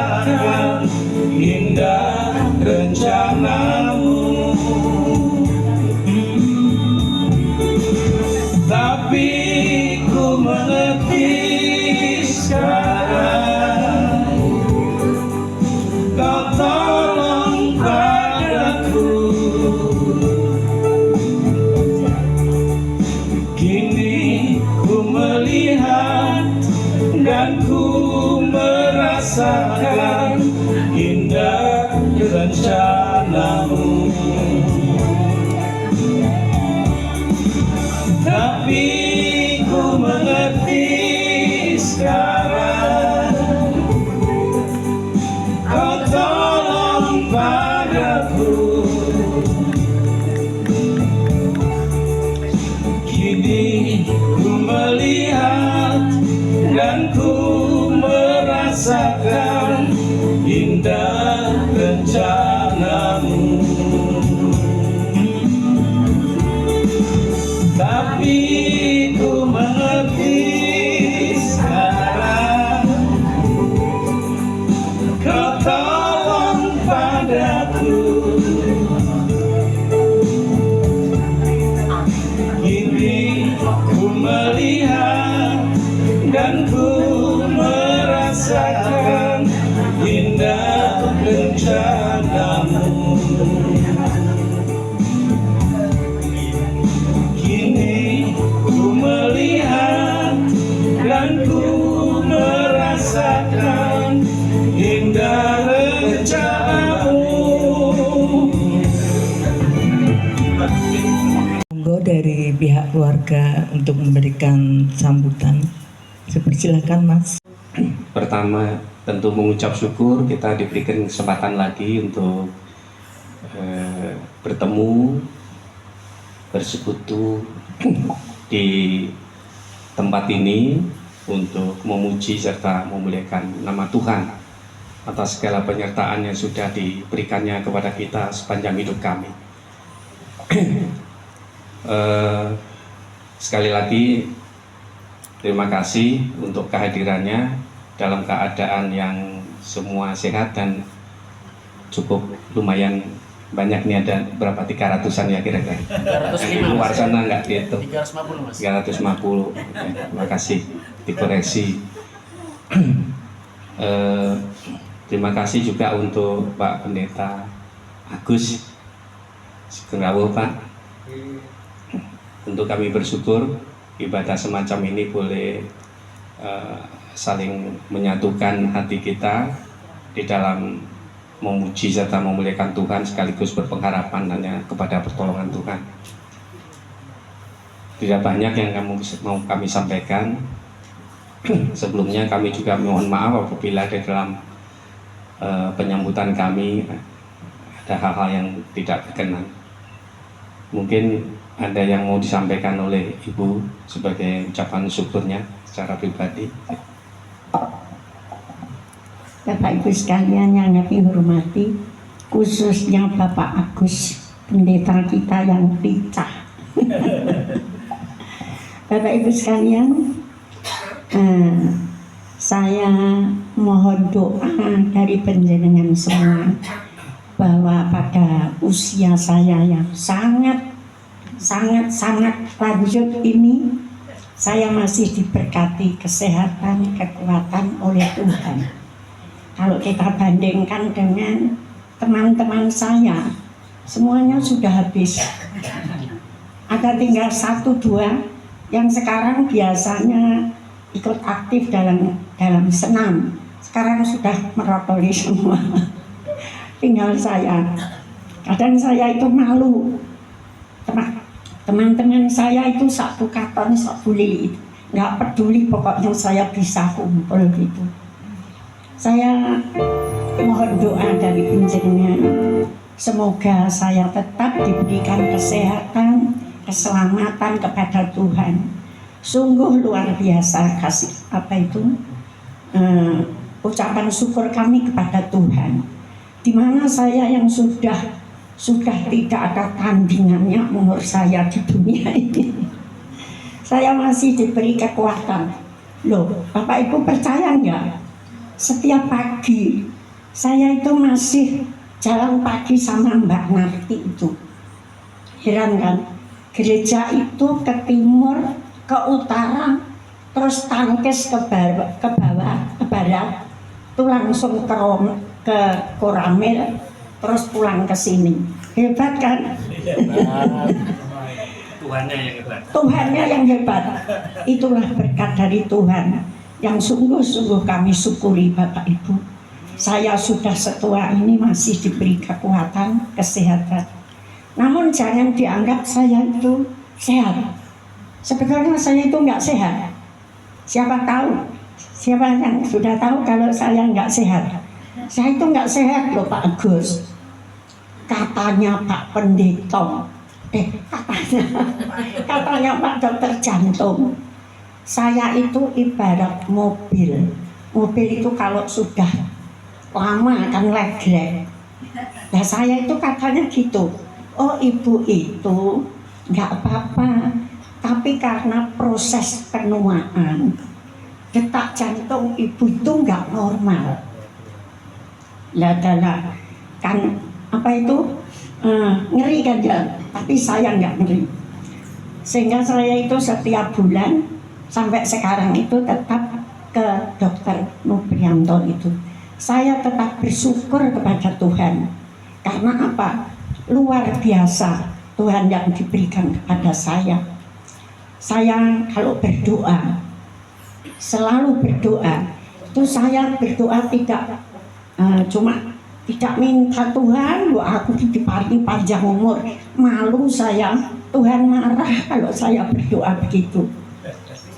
merasakan indah rencanamu. Tapi ku mengerti sekarang, kau tolong padaku. Kini ku melihat dan ku merasakan indah rencanamu. Tapi ku mengerti sekarang, kau tolong padaku. Kini ku melihat dan ku merasakan indah rencanamu. Tapi ku mengerti sekarang, kau tolong padaku. Kini ku melihat dan ku merasakan indah rencanamu. Kini ku melihat dan ku merasakan indah rencanamu. Monggo dari pihak keluarga untuk memberikan sambutan. Silakan Mas. Pertama tentu mengucap syukur kita diberikan kesempatan lagi untuk bertemu, bersekutu di tempat ini untuk memuji serta memuliakan nama Tuhan atas segala penyertaan yang sudah diberikannya kepada kita sepanjang hidup kami. Sekali lagi terima kasih untuk kehadirannya dalam keadaan yang semua sehat dan cukup lumayan banyak nih, ada berapa, 300-an ya kira-kira. 305 luar sana nggak dihitung. 350 Mas. 350. Terima kasih dikoreksi. Terima kasih juga untuk Pak Pendeta Agus Segengawo Pak. Tentu kami bersyukur ibadah semacam ini boleh saling menyatukan hati kita di dalam memuji serta memuliakan Tuhan sekaligus berpengharapan hanya kepada pertolongan Tuhan. Tidak banyak yang mau kami sampaikan. Sebelumnya kami juga mohon maaf apabila di dalam penyambutan kami ada hal-hal yang tidak berkenan. Mungkin ada yang mau disampaikan oleh Ibu sebagai ucapan syukurnya secara pribadi. Bapak Ibu sekalian yang kami hormati, khususnya Bapak Agus, pendeta kita yang lincah. Bapak Ibu sekalian, saya mohon doa dari panjenengan semua bahwa pada usia saya yang sangat lanjut ini, saya masih diberkati kesehatan, kekuatan oleh Tuhan. Kalau kita bandingkan dengan teman-teman saya, semuanya sudah habis. Ada tinggal 1-2 yang sekarang biasanya ikut aktif dalam senam. Sekarang sudah merotoli semua. Tinggal saya. Kadang saya itu malu. Teman-teman saya itu 1 karton 1 lili. Nggak peduli, pokoknya saya bisa kumpul gitu. Saya mohon doa dari panjenengan, semoga saya tetap diberikan kesehatan, keselamatan kepada Tuhan. Sungguh luar biasa kasih ucapan syukur kami kepada Tuhan. Di mana saya yang sudah tidak ada tandingannya umur saya di dunia ini, saya masih diberi kekuatan. Loh, Bapak Ibu percaya nggak? Setiap pagi Saya itu masih jalan pagi sama Mbak Narti itu. Heran kan? Gereja itu ke timur, ke utara, terus tangkis ke bawah, ke barat, itu langsung ke Koramil, terus pulang ke sini. Hebat kan? Tuhannya yang hebat. Tuhannya yang hebat. Itulah berkat dari Tuhan yang sungguh-sungguh kami syukuri Bapak Ibu. Saya sudah setua ini masih diberi kekuatan, kesehatan. Namun jangan dianggap saya itu sehat. Sebetulnya saya itu nggak sehat. Siapa tahu? Siapa yang sudah tahu kalau saya nggak sehat? Saya itu nggak sehat loh Pak Agus. Katanya Pak Pendeta, katanya Pak Dokter Jantung. Saya itu ibarat mobil. Mobil itu kalau sudah lama akan legrek. Nah saya itu katanya gitu. Oh ibu itu nggak apa-apa, tapi karena proses penuaan, detak jantung ibu itu nggak normal. Lah kan apa itu ngeri kan ya, tapi saya nggak ngeri. Sehingga saya itu setiap bulan sampai sekarang itu tetap ke dokter Nubrianto itu. Saya tetap bersyukur kepada Tuhan. Karena apa? Luar biasa Tuhan yang diberikan kepada saya. Saya kalau berdoa, selalu berdoa. Itu saya berdoa tidak cuma tidak minta Tuhan, aku diparingi panjang umur. Malu saya, Tuhan marah kalau saya berdoa begitu.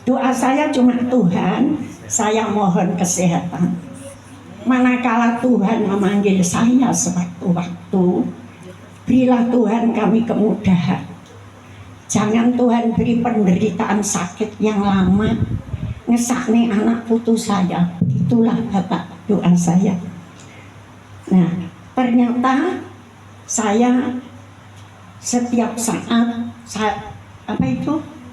Doa saya cuma Tuhan, saya mohon kesehatan. Manakala Tuhan memanggil saya sewaktu-waktu, berilah Tuhan kami kemudahan. Jangan Tuhan beri penderitaan sakit yang lama, ngesakni anak putu saya. Itulah Bapak doa saya. Nah, ternyata saya setiap saat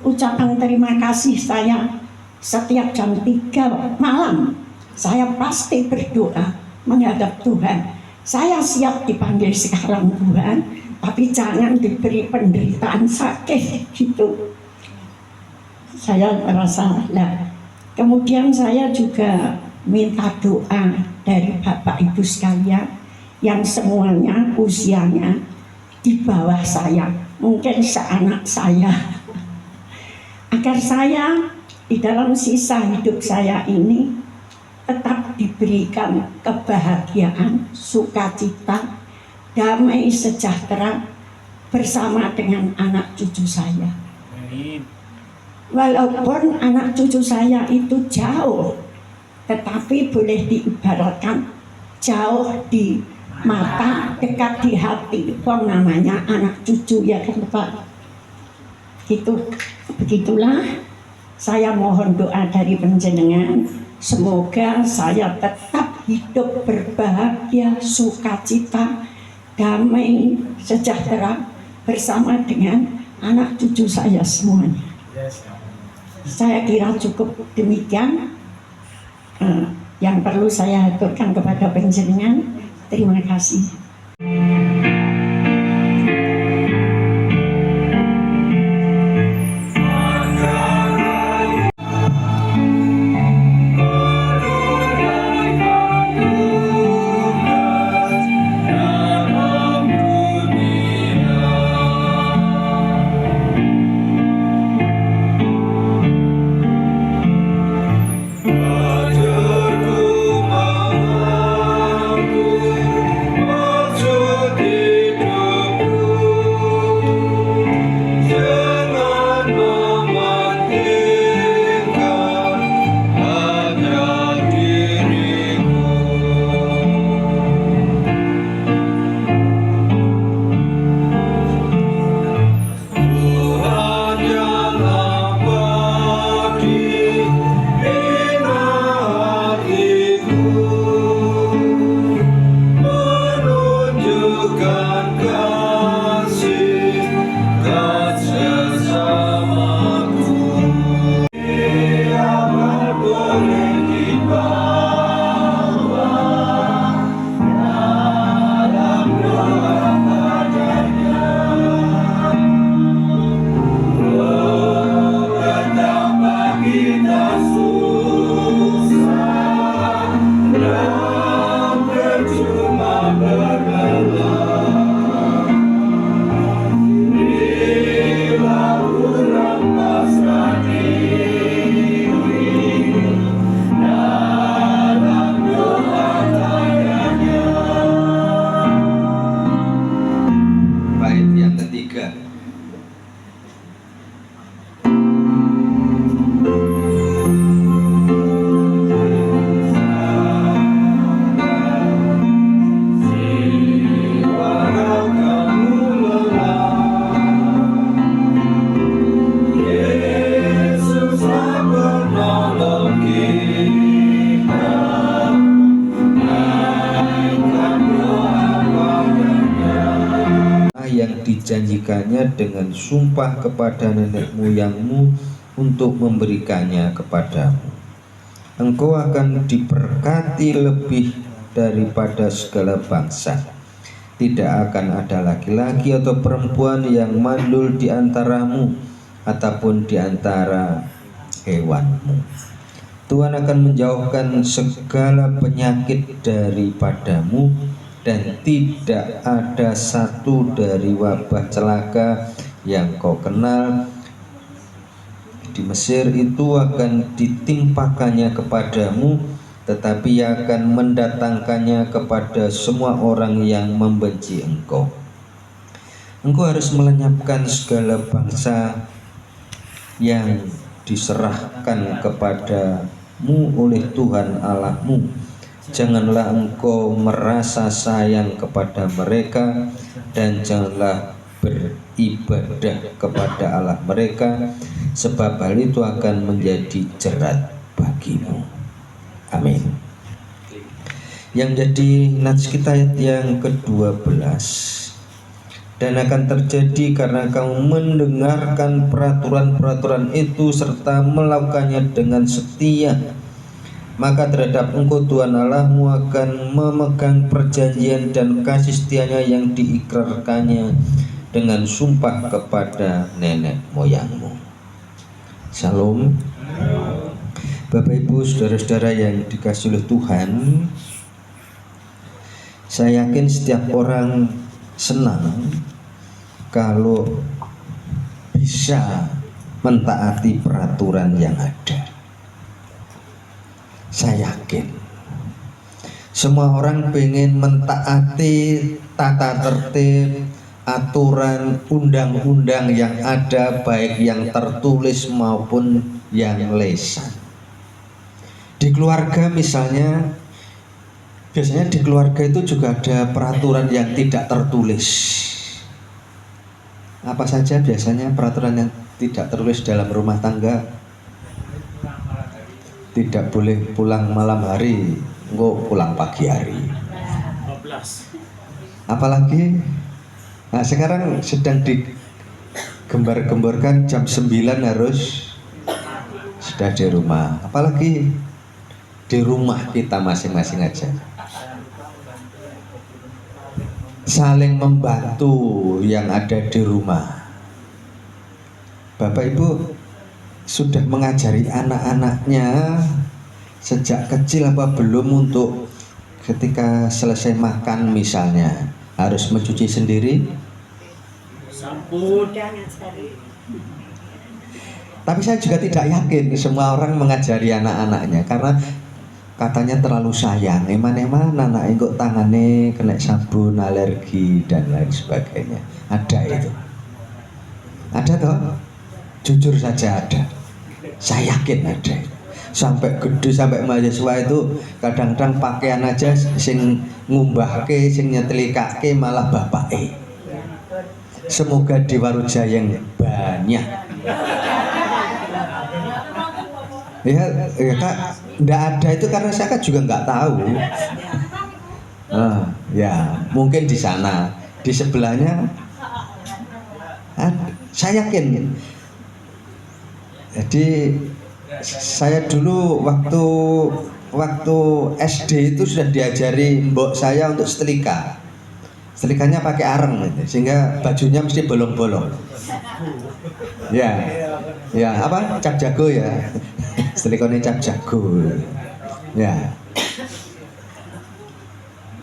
ucapan terima kasih saya setiap jam 3 malam saya pasti berdoa menghadap Tuhan. Saya siap dipanggil sekarang Tuhan, tapi jangan diberi penderitaan sakit gitu. Saya merasa lah. Kemudian saya juga minta doa dari Bapak Ibu sekalian yang semuanya usianya di bawah saya, mungkin seanak saya, agar saya di dalam sisa hidup saya ini tetap diberikan kebahagiaan, sukacita, damai sejahtera bersama dengan anak cucu saya. Walaupun anak cucu saya itu jauh, tetapi boleh diibaratkan jauh di mata, dekat di hati. Wong namanya anak cucu ya kan Pak. Begitulah saya mohon doa dari panjenengan. Semoga saya tetap hidup berbahagia, sukacita, damai, sejahtera bersama dengan anak cucu saya semuanya. Saya kira cukup demikian yang perlu saya aturkan kepada panjenengan. Terima kasih. Di dijanjikannya dengan sumpah kepada nenek moyangmu untuk memberikannya kepadamu. Engkau akan diberkati lebih daripada segala bangsa. Tidak akan ada laki-laki atau perempuan yang mandul di antaramu ataupun di antara hewanmu. Tuhan akan menjauhkan segala penyakit daripadamu, dan tidak ada satu dari wabah celaka yang kau kenal di Mesir itu akan ditimpakannya kepadamu, tetapi ia akan mendatangkannya kepada semua orang yang membenci engkau. Engkau harus melenyapkan segala bangsa yang diserahkan kepadamu oleh Tuhan Allahmu. Janganlah engkau merasa sayang kepada mereka, dan janganlah beribadah kepada Allah mereka, sebab hal itu akan menjadi jerat bagimu. Amin. Yang jadi nats kita ayat yang ke-12. Dan akan terjadi karena kamu mendengarkan peraturan-peraturan itu serta melakukannya dengan setia, maka terhadap engkau Tuhan Allahmu akan memegang perjanjian dan kasih setianya yang diikrarkannya dengan sumpah kepada nenek moyangmu. Shalom. Bapak Ibu saudara-saudara yang dikasihi oleh Tuhan, saya yakin setiap orang senang kalau bisa mentaati peraturan yang ada. Saya yakin semua orang pengen mentaati tata tertib, aturan, undang-undang yang ada, baik yang tertulis maupun yang lisan. Di keluarga misalnya, biasanya di keluarga itu juga ada peraturan yang tidak tertulis. Apa saja biasanya peraturan yang tidak tertulis dalam rumah tangga? Tidak boleh pulang malam hari, enggak pulang pagi hari. Apalagi, nah sekarang sedang digembar-gemborkan jam 9 harus sudah di rumah. Apalagi di rumah kita masing-masing aja. Saling membantu yang ada di rumah. Bapak Ibu sudah mengajari anak-anaknya sejak kecil apa belum untuk ketika selesai makan misalnya harus mencuci sendiri? Sampun. Tapi saya juga tidak yakin semua orang mengajari anak-anaknya, karena katanya terlalu sayang. Eman-eman anak kok tangannya kena sabun, alergi dan lain sebagainya. Ada itu. Ada toh? Jujur saja ada. Saya yakin ada. Sampai gede, sampai mahasiswa itu kadang-kadang pakaian aja sing ngumbahke, sing nyetelikake malah bapake. Semoga di Warujayeng banyak. Ya Kak, enggak ada itu karena saya kan juga nggak tahu. Ya mungkin di sana, di sebelahnya. Saya yakin. Jadi saya dulu waktu SD itu sudah diajari mbok saya untuk setrika. Setrikanya pakai areng gitu, sehingga bajunya mesti bolong-bolong. Ya apa? Cap jago ya. Setrikanya cap jago. Ya.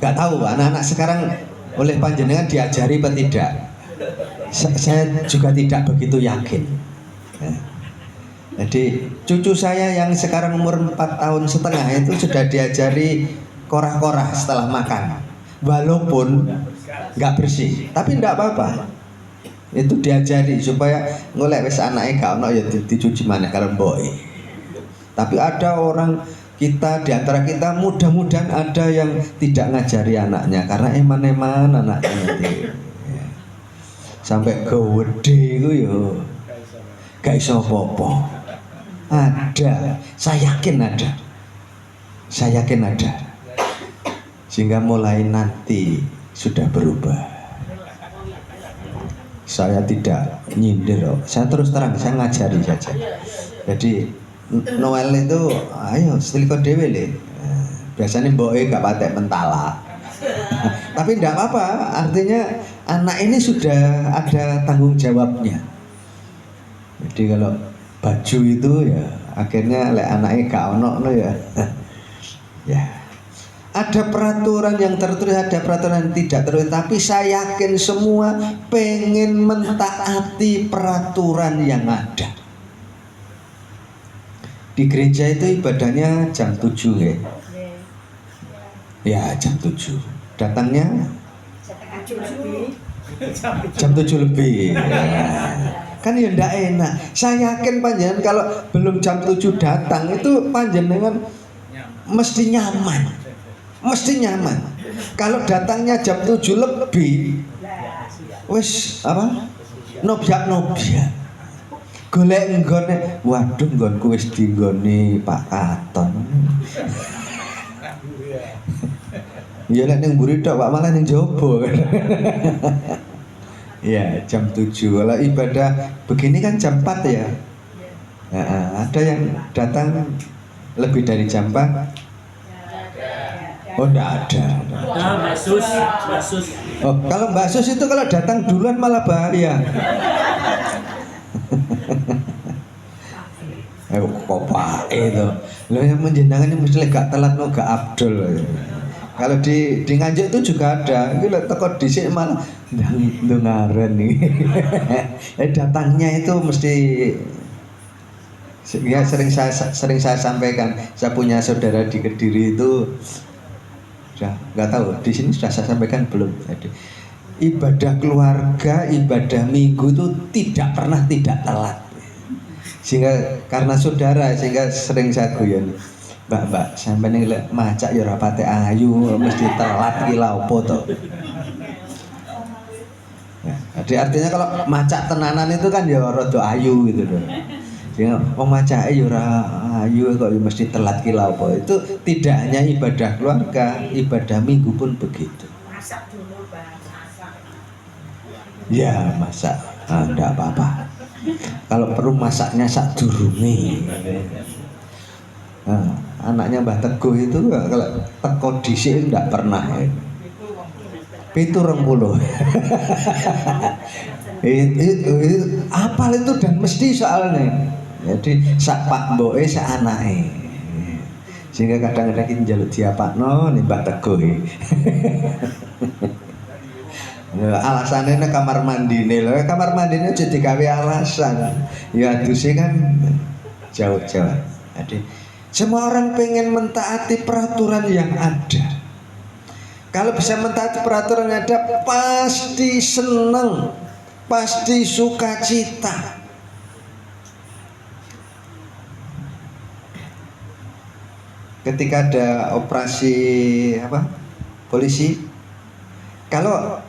Gak tahu anak-anak sekarang oleh panjenengan diajari atau tidak. Saya juga tidak begitu yakin. Ya. Jadi cucu saya yang sekarang umur 4,5 tahun itu sudah diajari korah-korah setelah makan, walaupun nggak bersih, tapi nggak apa-apa. Itu diajari supaya ngolek wis anake gak ono ya dicuci maneh karo mboke. Tapi ada orang kita di antara kita mudah-mudahan ada yang tidak ngajari anaknya karena eman-eman anaknya nanti. Sampai gede itu yo gak iso apa-apa. Ada, saya yakin ada. Saya yakin ada. Sehingga mulai nanti sudah berubah. Saya tidak nyindir, saya terus terang, saya ngajari saja. Jadi Noel itu, ayo setelika dewe le. Biasanya mboke gak patek mentala. Tapi tidak apa-apa, artinya anak ini sudah ada tanggung jawabnya. Jadi kalau baju itu ya akhirnya lek anaknya gak ono ya. Ya. Ada peraturan yang tertulis, ada peraturan yang tidak tertulis, tapi saya yakin semua pengen mentaati peraturan yang ada. Di gereja itu ibadahnya jam 7 ya. Ya jam 7. Datangnya jam 7 lebih. Ya. Kan ya ndak enak. Saya yakin panjenengan kalau belum jam 7 datang itu panjenengan mesti nyaman. Mesti nyaman. Kalau datangnya jam 7 lebih, wis apa? Nobyak. Golek nggone, waduh nggonku wis dinggone Pak Katon. Ya lek ning mburi tok Pak, malah ning jaba. Ya, jam 7. Kalau ibadah begini kan jam 4 ya. Ada yang datang lebih dari jam 4? Oh, enggak ada. Mbak Sus. Oh, kalau Mbak Sus itu kalau datang duluan malah bahaya. Kok Pak itu. Lo yang menjenengan ini mesti gak telat no gak abdul. Kalau di Nganjuk itu juga ada. Itu teko dhisik malah ndongaren nih. Datangnya itu mesti ya sering saya sampaikan. Saya punya saudara di Kediri itu sudah nggak tahu di sini sudah saya sampaikan belum. Jadi ibadah keluarga, ibadah minggu itu tidak pernah tidak telat. Sehingga karena saudara sehingga sering saya guyon, Mbak sampai nih macak ya rapate ayu mesti telat ki lha opo to. Ya, jadi artinya kalau macak tenanan itu kan ya rada ayu gitu loh. Sehingga wong macake ya ora ayu kok ya mesti telat ki lha opo. Itu tidak hanya ibadah keluarga, ibadah minggu pun begitu. Masak dulu, Bang. Masak. Ya, masak. Enggak apa-apa. Kalau perlu masaknya sak durunge. Nah, anaknya Mbah Teguh itu kalau teko dhisik enggak pernah. 70. Apal itu dan mesti soalnya. Jadi sak pak mboke sak anake. Sehingga kadang-kadang kita njaluk diapakno ning Mbah Teguh. Alasannya nek kamar mandine lho, kamar mandine aja digawe alasan. Ya aduse kan jauh-jauh. Jadi semua orang pengen mentaati peraturan yang ada. Kalau bisa mentaati peraturan yang ada, pasti senang, pasti sukacita. Ketika ada operasi polisi, kalau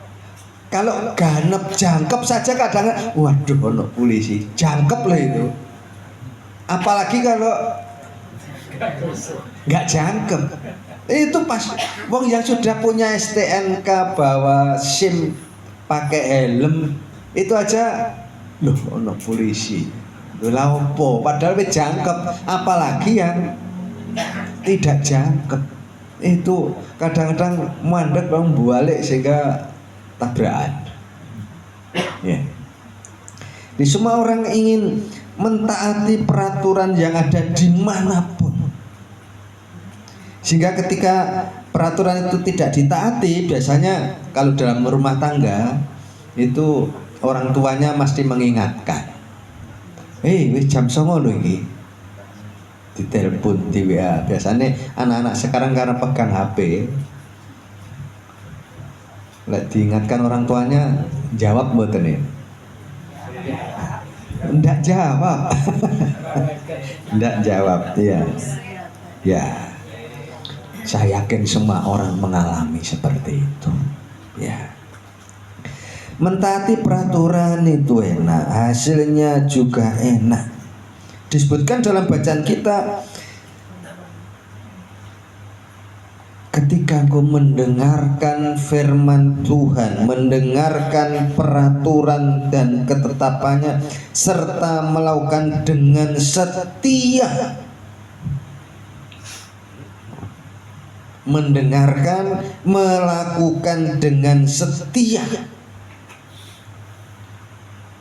ganep jangkep saja kadang, waduh ono polisi jangkep lah itu. Apalagi kalau nggak jangkep, itu pas wong yang sudah punya STNK bawa SIM pakai helm itu aja loh ono polisi lha opo padahal wis jangkep, apalagi yang tidak jangkep itu kadang-kadang mandek bang balik sehingga tabrakan. Ya. Di semua orang ingin mentaati peraturan yang ada dimanapun. Sehingga ketika peraturan itu tidak ditaati, biasanya kalau dalam rumah tangga itu orang tuanya mesti mengingatkan. Wis jam 09.00 lho iki. Ditelepon di WA. Biasanya anak-anak sekarang karena pegang HP, lek diingatkan orang tuanya jawab mboten ya? Ndak jawab. Ndak jawab, ya. Ya. Saya yakin semua orang mengalami seperti itu. Ya. Mentaati peraturan itu enak, hasilnya juga enak. Disebutkan dalam bacaan kita, ketika engkau mendengarkan firman Tuhan, mendengarkan peraturan dan ketetapannya, serta melakukan dengan setia. Mendengarkan, melakukan dengan setia.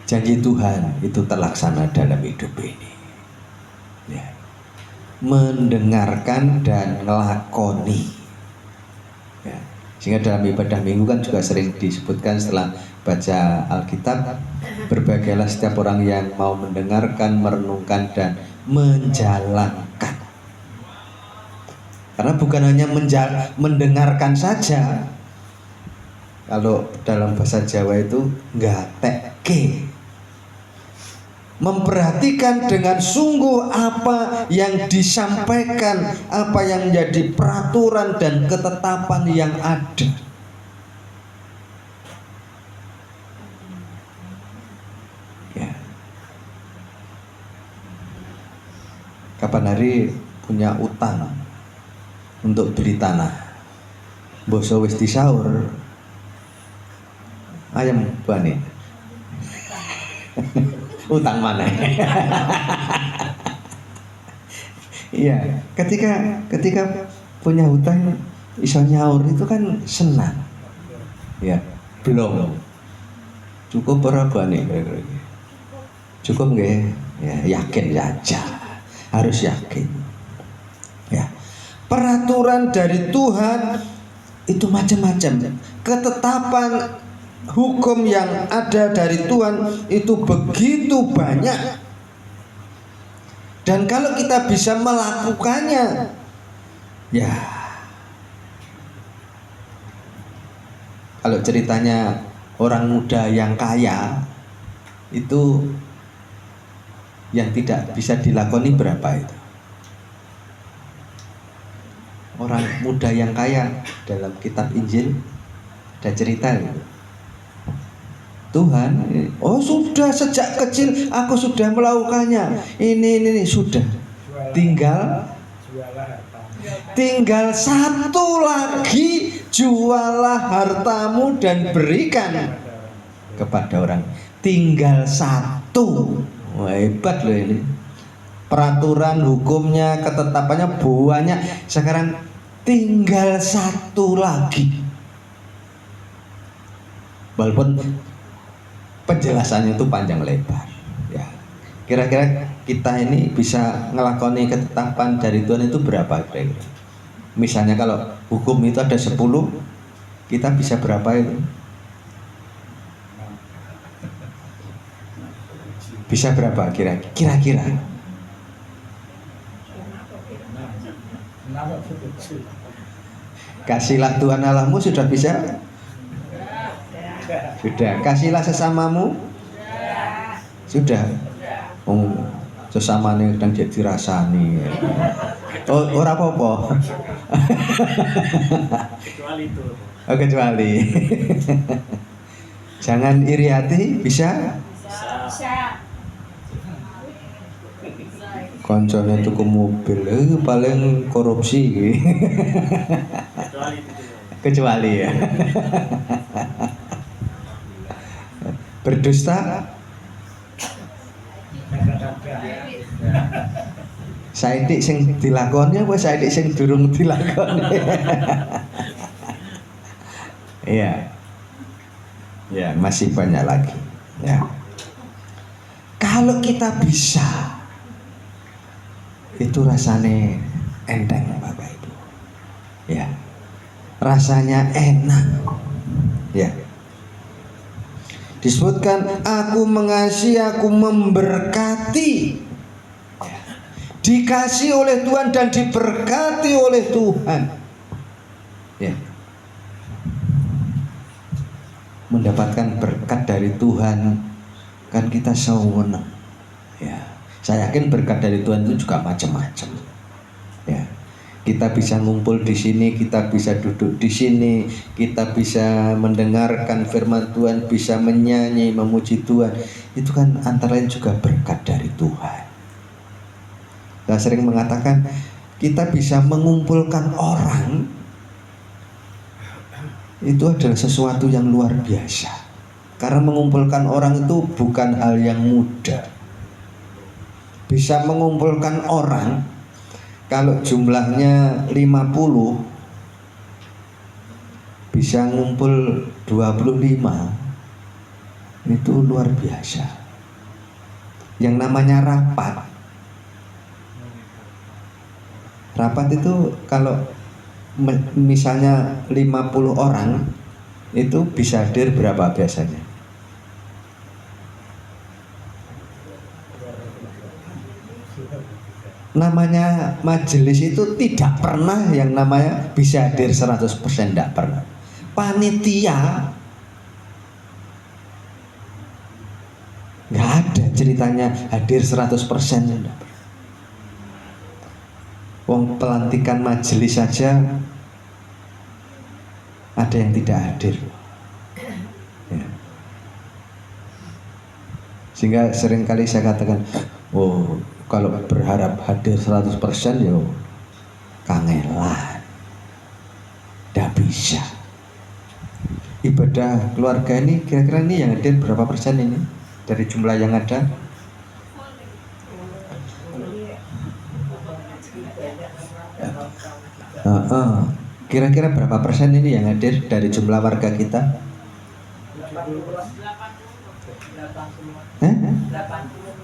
Janji Tuhan itu terlaksana dalam hidup ini. Ya. Mendengarkan dan ngelakoni. Ya. Sehingga dalam ibadah minggu kan juga sering disebutkan setelah baca Alkitab, berbagailah setiap orang yang mau mendengarkan, merenungkan dan menjalankan. Karena bukan hanya mendengarkan saja. Kalau dalam bahasa Jawa itu gatekke. Memperhatikan dengan sungguh apa yang disampaikan, apa yang menjadi peraturan dan ketetapan yang ada. Ya. Kapan hari punya utang untuk beli tanah, boso wis disaur ayam bani utang mana? Iya, ketika punya utang iso nyaur itu kan senang. Ya, belum cukup berapa nih? Cukup nggak? Ya, yakin saja, harus yakin. Ya. Peraturan dari Tuhan itu macam-macam. Ketetapan hukum yang ada dari Tuhan itu begitu banyak. Dan kalau kita bisa melakukannya, ya. Kalau ceritanya orang muda yang kaya itu yang tidak bisa dilakoni berapa itu? Orang muda yang kaya dalam kitab Injil ada cerita gitu. Tuhan, oh sudah sejak kecil aku sudah melakukannya. Ini sudah. Tinggal satu lagi, jualah hartamu dan berikan kepada orang. Tinggal satu. Wah, hebat loh ini. Peraturan hukumnya, ketetapannya banyak. Sekarang tinggal satu lagi. Walaupun penjelasannya itu panjang lebar. Ya. Kira-kira kita ini bisa ngelakoni ketetapan dari Tuhan itu berapa kira-kira? Misalnya kalau hukum itu ada 10, kita bisa berapa itu? Bisa berapa kira-kira? Kasihlah Tuhan Allahmu sudah bisa? Sudah. Kasihlah sesamamu? Sudah. Oh, sesama ini sedang jadi rasani. Oh, ora apa-apa. Kecuali itu. Oh, kecuali. Jangan iri hati, bisa? Bisa. Koncone tuku mobil, paling korupsi. Kecuali ya. Berdusta? Saiki sing dilakoni apa saiki sing durung dilakoni? Iya. Ya, masih banyak lagi. Ya. Kalau kita bisa, itu rasanya enteng Bapak Ibu. Ya. Rasanya enak. Ya. Disebutkan aku mengasihi, aku memberkati. Ya. Dikasih oleh Tuhan dan diberkati oleh Tuhan. Ya. Mendapatkan berkat dari Tuhan kan kita senang. Ya. Saya yakin berkat dari Tuhan itu juga macam-macam. Ya. Kita bisa ngumpul di sini, kita bisa duduk di sini, kita bisa mendengarkan firman Tuhan, bisa menyanyi, memuji Tuhan. Itu kan antara lain juga berkat dari Tuhan. Saya sering mengatakan kita bisa mengumpulkan orang itu adalah sesuatu yang luar biasa. Karena mengumpulkan orang itu bukan hal yang mudah. Bisa mengumpulkan orang, kalau jumlahnya 50, bisa ngumpul 25, itu luar biasa. Yang namanya rapat itu kalau misalnya 50 orang itu bisa hadir berapa biasanya? Namanya majelis itu tidak pernah yang namanya bisa hadir 100%, tidak pernah. Panitia nggak ada ceritanya hadir 100%, tidak pernah. Wong pelantikan majelis saja ada yang tidak hadir ya. Sehingga seringkali saya katakan, oh kalau berharap hadir 100% ya kangelan, tidak bisa. Ibadah keluarga ini kira-kira ini yang hadir berapa persen ini dari jumlah yang ada? Kira-kira berapa persen ini yang hadir dari jumlah warga kita? 80.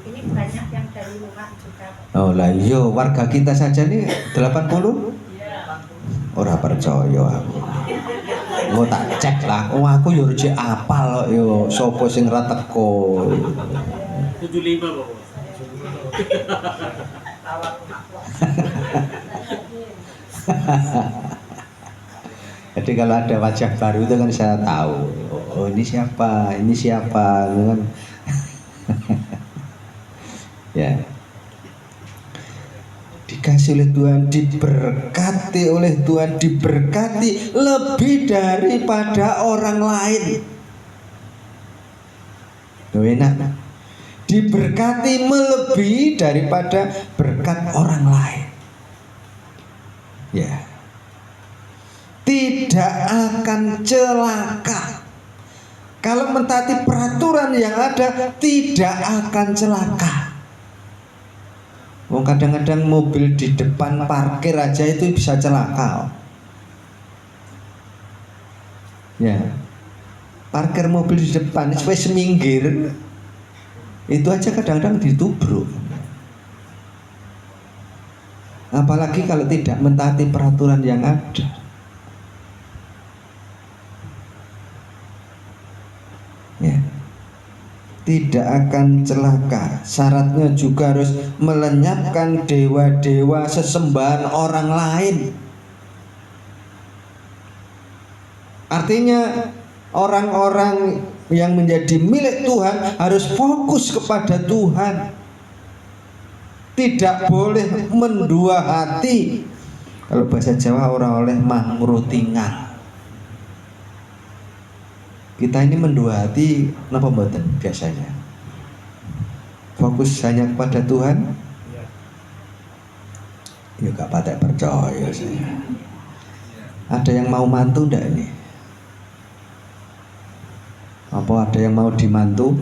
Ini banyak yang dari luar juga. Oh lah iya, warga kita saja nih 80? Ora percaya aku. Mau tak cek lah. Oh aku yo rejek apal kok yo sapa sing ra teko. 75 Bapak. Jadi kalau ada wajah baru itu kan saya tahu, oh ini siapa kan. Ya, dikasih oleh Tuhan, diberkati oleh Tuhan, diberkati lebih daripada orang lain. Loh, enak, diberkati melebihi daripada berkat orang lain. Ya, tidak akan celaka. Kalau mentaati peraturan yang ada, tidak akan celaka. Wong kadang-kadang mobil di depan parkir aja itu bisa celaka. Ya, parkir mobil di depan supaya seminggir itu aja kadang-kadang ditubruk. Apalagi kalau tidak mentaati peraturan yang ada. Ya, tidak akan celaka. Syaratnya juga harus melenyapkan dewa-dewa sesembahan orang lain. Artinya orang-orang yang menjadi milik Tuhan harus fokus kepada Tuhan. Tidak boleh mendua hati. Kalau bahasa Jawa orang oleh mangrutingan. Kita ini mendua hati napa mboten biasanya? Fokus hanya kepada Tuhan? Ya gak patek percaya saya. Ada yang mau mantu ndak ini? Apa ada yang mau dimantu?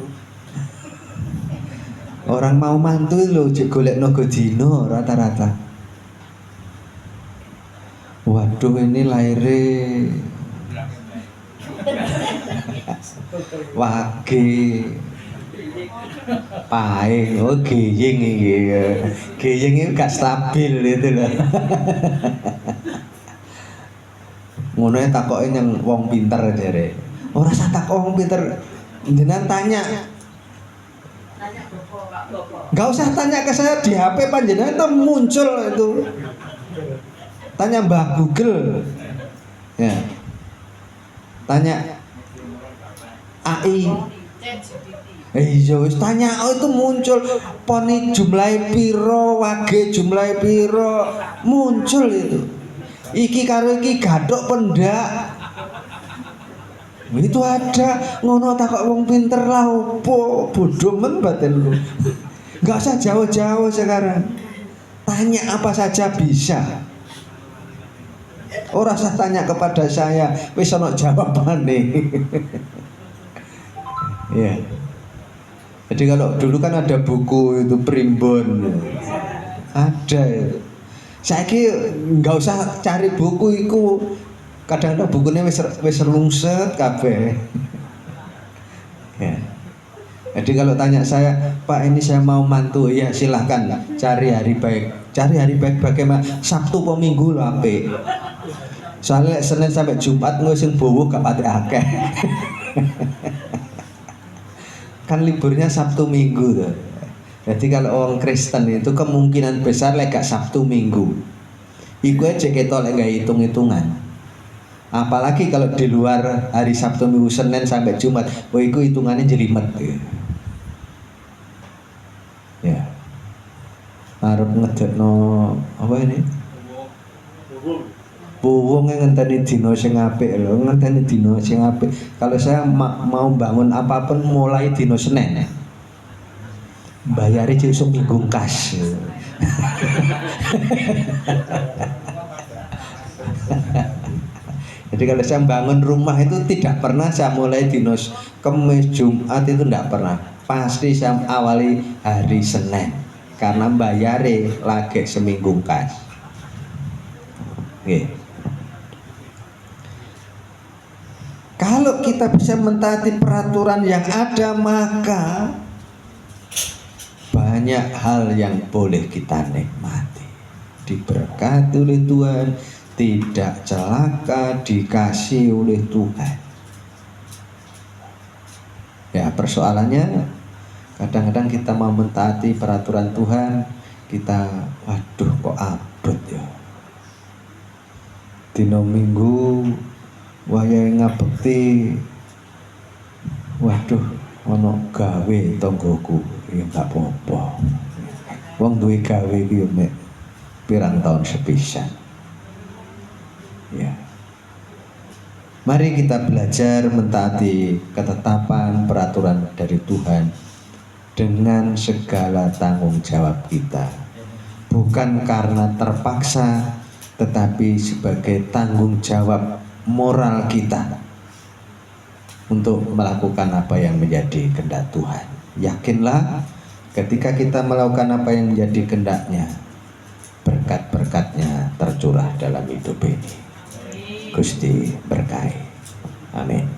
Orang mau mantu lho golek nogo dino rata-rata. Waduh ini lahire wage pae, oh geyeng iki. Geyeng itu gak stabil itu loh. Ngono takoke yang wong pinter jare. Ora usah takok wong pinter. Jenengan tanya. Gak usah tanya ke saya di HP panjenengan itu muncul itu. Tanya Mbah Google. Ya. Tanya AI. Iya, tanya itu muncul poni jumlahe piro, wage jumlahe piro, muncul itu. Iki karo iki gathuk pendak. Itu ada ngono takok wong pinter lah opo bodoh men batinku. Enggak usah jauh-jauh sekarang. Tanya apa saja bisa. Ora usah tanya kepada saya, wis ana jawabane. Ya. Jadi kalau dulu kan ada buku itu primbon. Ada itu. Saiki nggak usah cari buku itu. Kadang-kadang bukunya wis rungset kabeh. Ya. Jadi kalau tanya saya, Pak ini saya mau mantu, ya silahkan cari hari baik. Cari hari baik bagaimana? Sabtu po Minggu lho apik. Soalnya Senin sampai Jumat sing bowo gak pati akeh. Kan liburnya Sabtu Minggu tuh. Jadi kalau orang Kristen itu kemungkinan besar lek gak Sabtu Minggu. Iku aja ketok lek gak hitung-hitungan. Apalagi kalau di luar hari Sabtu Minggu Senin sampai Jumat, oh iku hitungannya jelimet. Ya. Arep ngedekno apa ini? Buwung ngenteni dina sing apik lho, ngenteni dina sing apik. Kalau saya mau bangun apapun mulai dina Senin. Bayare sesuk Minggu kas. Jadi kalau saya bangun rumah itu tidak pernah saya mulai dina Kamis Jumat itu tidak pernah. Pasti saya awali hari Senin. Karena bayare lagi seminggu kas. Oke. Kalau kita bisa mentaati peraturan yang ada, maka banyak hal yang boleh kita nikmati. Diberkati oleh Tuhan, tidak celaka, dikasih oleh Tuhan. Ya, persoalannya kadang-kadang kita mau mentaati peraturan Tuhan, kita waduh kok abot ya. Dino Minggu wayahe ngabekti, waduh ono gawe tonggoku, ya gak apa-apa. Wong duwe gawe iki mek pirang tahun sepisan. Ya. Mari kita belajar mentaati ketetapan peraturan dari Tuhan dengan segala tanggung jawab kita, bukan karena terpaksa, tetapi sebagai tanggung jawab moral kita untuk melakukan apa yang menjadi kehendak Tuhan. Yakinlah ketika kita melakukan apa yang menjadi kehendaknya, berkat-berkatnya tercurah dalam hidup ini. Gusti berkahi. Amin.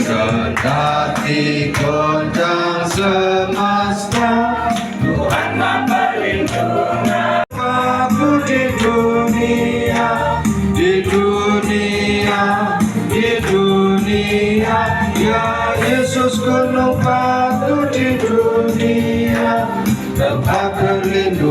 Kendati goncang semesta, Tuhan memperlindungi aku di dunia, ya Yesus gunung batu di dunia, tempat berlindung.